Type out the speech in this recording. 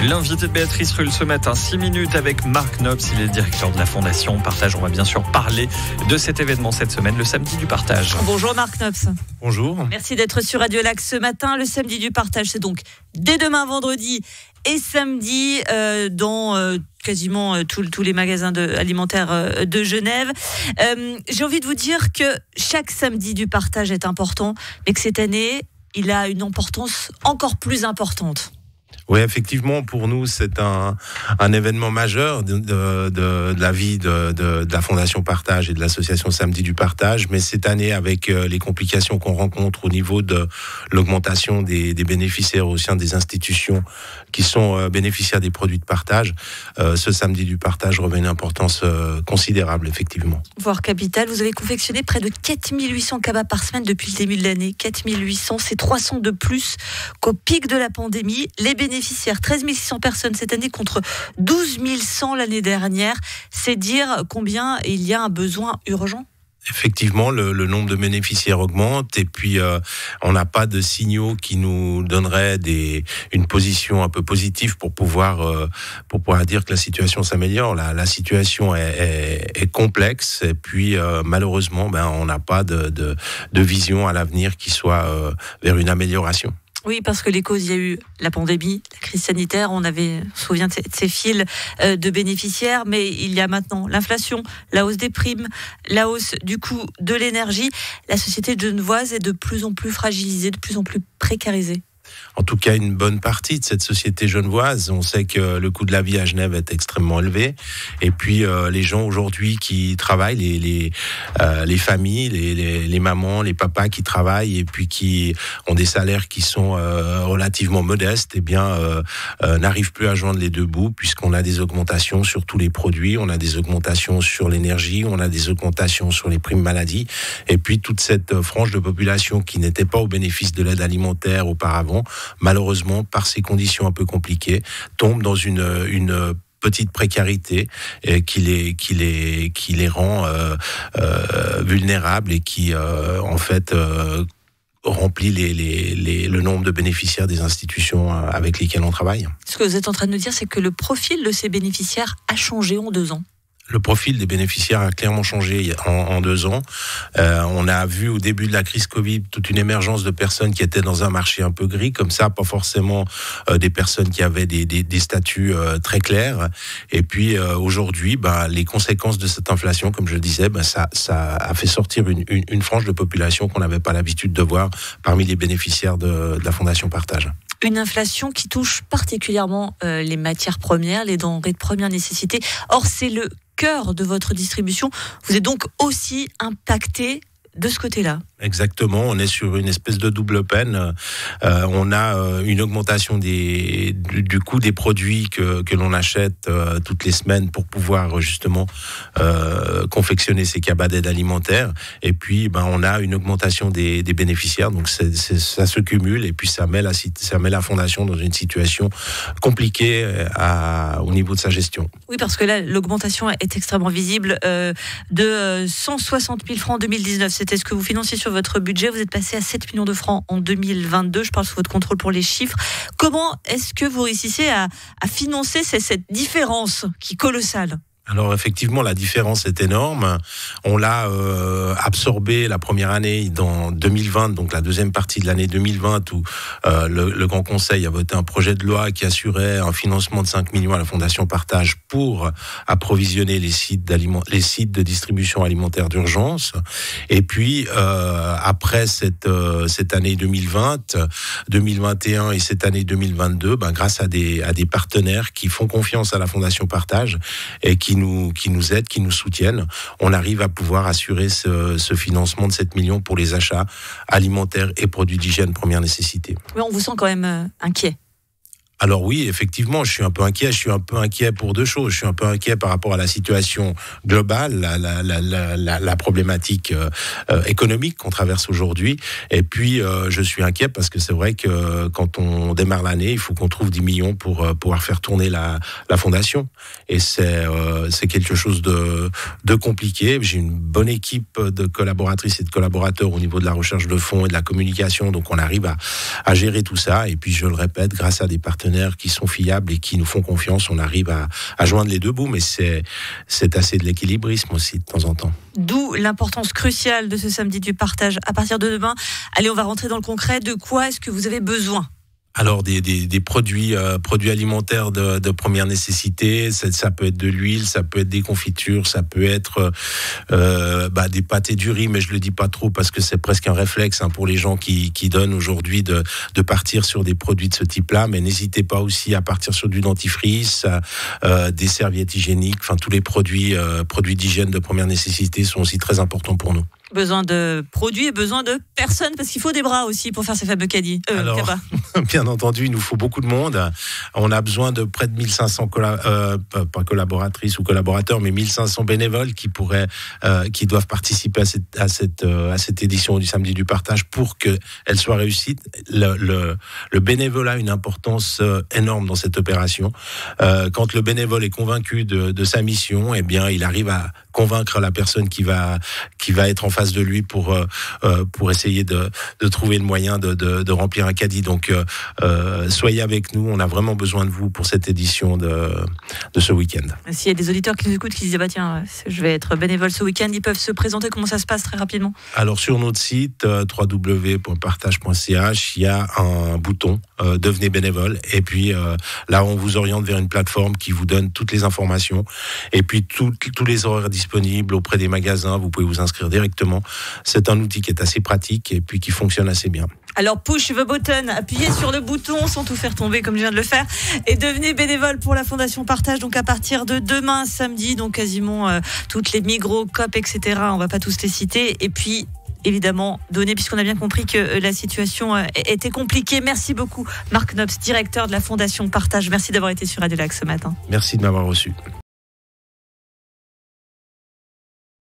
L'invité de Béatrice Rulle ce matin, 6 minutes avec Marc Nobs, il est directeur de la Fondation Partage. On va bien sûr parler de cet événement cette semaine, le samedi du partage. Bonjour Marc Nobs. Bonjour. Merci d'être sur Radio Lac ce matin. Le samedi du partage, c'est donc dès demain vendredi et samedi dans quasiment tous les magasins alimentaires de Genève. J'ai envie de vous dire que chaque samedi du partage est important, mais que cette année, il a une importance encore plus importante. Oui, effectivement, pour nous, c'est un événement majeur de la vie de la Fondation Partage et de l'association Samedi du Partage. Mais cette année, avec les complications qu'on rencontre au niveau de l'augmentation des bénéficiaires au sein des institutions qui sont bénéficiaires des produits de partage, ce Samedi du Partage revêt une importance considérable, effectivement. Voire capitale, vous avez confectionné près de 4800 cabas par semaine depuis le début de l'année. 4800, c'est 300 de plus qu'au pic de la pandémie. Les bénéficiaires, 13 600 personnes cette année contre 12 100 l'année dernière. C'est dire combien il y a un besoin urgent. Effectivement, le nombre de bénéficiaires augmente et puis on n'a pas de signaux qui nous donneraient une position un peu positive pour pouvoir dire que la situation s'améliore. La situation est complexe et puis malheureusement, on n'a pas de vision à l'avenir qui soit vers une amélioration. Oui, parce que les causes, il y a eu la pandémie, la crise sanitaire, on se souvient de ces fils de bénéficiaires, mais il y a maintenant l'inflation, la hausse des primes, la hausse du coût de l'énergie. La société genevoise est de plus en plus fragilisée, de plus en plus précarisée. En tout cas, une bonne partie de cette société genevoise. On sait que le coût de la vie à Genève est extrêmement élevé. Et puis, les gens aujourd'hui qui travaillent, les familles, les mamans, les papas qui travaillent et puis qui ont des salaires qui sont relativement modestes, n'arrivent plus à joindre les deux bouts puisqu'on a des augmentations sur tous les produits, on a des augmentations sur l'énergie, on a des augmentations sur les primes maladie. Et puis, toute cette frange de population qui n'était pas au bénéfice de l'aide alimentaire auparavant, malheureusement, par ces conditions un peu compliquées, tombe dans une petite précarité qui les rend vulnérables et qui, remplit le nombre de bénéficiaires des institutions avec lesquelles on travaille. Ce que vous êtes en train de nous dire, c'est que le profil de ces bénéficiaires a changé en 2 ans. Le profil des bénéficiaires a clairement changé en 2 ans. On a vu au début de la crise Covid toute une émergence de personnes qui étaient dans un marché un peu gris, comme ça, pas forcément des personnes qui avaient des statuts très clairs. Et puis aujourd'hui, les conséquences de cette inflation, comme je le disais, ça a fait sortir une frange de population qu'on n'avait pas l'habitude de voir parmi les bénéficiaires de la Fondation Partage. Une inflation qui touche particulièrement les matières premières, les denrées de première nécessité. Or, c'est le cœur de votre distribution. Vous êtes donc aussi impacté de ce côté-là. Exactement, on est sur une espèce de double peine. On a une augmentation du coût des produits que l'on achète toutes les semaines pour pouvoir justement confectionner ces cabas d'aide alimentaire. Et puis, on a une augmentation des bénéficiaires. Donc, ça se cumule et puis ça met la Fondation dans une situation compliquée au niveau de sa gestion. Oui, parce que là, l'augmentation est extrêmement visible. De 160 000 francs en 2019, c'était ce que vous financiez sur votre budget. Vous êtes passé à 7 millions de francs en 2022. Je parle sous votre contrôle pour les chiffres. Comment est-ce que vous réussissez à financer cette différence qui est colossale ? Alors effectivement, la différence est énorme. On l'a absorbé la première année dans 2020, donc la deuxième partie de l'année 2020, où le Grand Conseil a voté un projet de loi qui assurait un financement de 5 millions à la Fondation Partage pour approvisionner les sites de distribution alimentaire d'urgence. Et puis après cette année 2020, 2021 et cette année 2022, grâce à des partenaires qui font confiance à la Fondation Partage et qui nous aident, qui nous soutiennent, on arrive à pouvoir assurer ce financement de 7 millions pour les achats alimentaires et produits d'hygiène première nécessité. Mais on vous sent quand même inquiet. Alors oui, effectivement, je suis un peu inquiet. Je suis un peu inquiet pour deux choses. Je suis un peu inquiet par rapport à la situation globale, la problématique économique qu'on traverse aujourd'hui. Et puis, je suis inquiet parce que c'est vrai que quand on démarre l'année, il faut qu'on trouve 10 millions pour pouvoir faire tourner la fondation. Et c'est quelque chose de compliqué. J'ai une bonne équipe de collaboratrices et de collaborateurs au niveau de la recherche de fonds et de la communication. Donc, on arrive à gérer tout ça. Et puis, je le répète, grâce à des partenaires qui sont fiables et qui nous font confiance, on arrive à joindre les deux bouts, mais c'est assez de l'équilibrisme aussi de temps en temps. D'où l'importance cruciale de ce samedi du partage à partir de demain. Allez, on va rentrer dans le concret. De quoi est-ce que vous avez besoin ? Alors des produits alimentaires de première nécessité, ça peut être de l'huile, ça peut être des confitures, ça peut être des pâtes et du riz, mais je le dis pas trop parce que c'est presque un réflexe pour les gens qui donnent aujourd'hui de partir sur des produits de ce type-là. Mais n'hésitez pas aussi à partir sur du dentifrice, des serviettes hygiéniques, enfin tous les produits d'hygiène de première nécessité sont aussi très importants pour nous. Besoin de produits et besoin de personnes, parce qu'il faut des bras aussi pour faire ces fameux caddies. Alors, bien entendu, il nous faut beaucoup de monde. On a besoin de près de 1500 pas collaboratrices ou collaborateurs, mais 1500 bénévoles qui doivent participer à cette édition du samedi du partage pour qu'elle soit réussite. Le bénévolat a une importance énorme dans cette opération. Quand le bénévole est convaincu de sa mission, eh bien, il arrive à convaincre la personne qui va être en face de lui pour essayer de trouver le moyen de remplir un caddie. Donc soyez avec nous, on a vraiment besoin de vous pour cette édition de ce week-end. S'il y a des auditeurs qui nous écoutent qui disent tiens, je vais être bénévole ce week-end, ils peuvent se présenter. Comment ça se passe très rapidement ? Alors sur notre site www.partage.ch, il y a un bouton devenez bénévole, et puis là on vous oriente vers une plateforme qui vous donne toutes les informations et puis tous les horaires disponibles auprès des magasins. Vous pouvez vous inscrire directement. C'est un outil qui est assez pratique et puis qui fonctionne assez bien. Alors push the button, appuyez sur le bouton sans tout faire tomber comme je viens de le faire et devenez bénévole pour la Fondation Partage. Donc à partir de demain samedi, donc quasiment toutes les Migros, Coop, etc. On va pas tous les citer. Et puis évidemment donner, puisqu'on a bien compris que la situation était compliquée. Merci beaucoup Marc Nobs, directeur de la Fondation Partage. Merci d'avoir été sur Radio Lac ce matin. Merci de m'avoir reçu.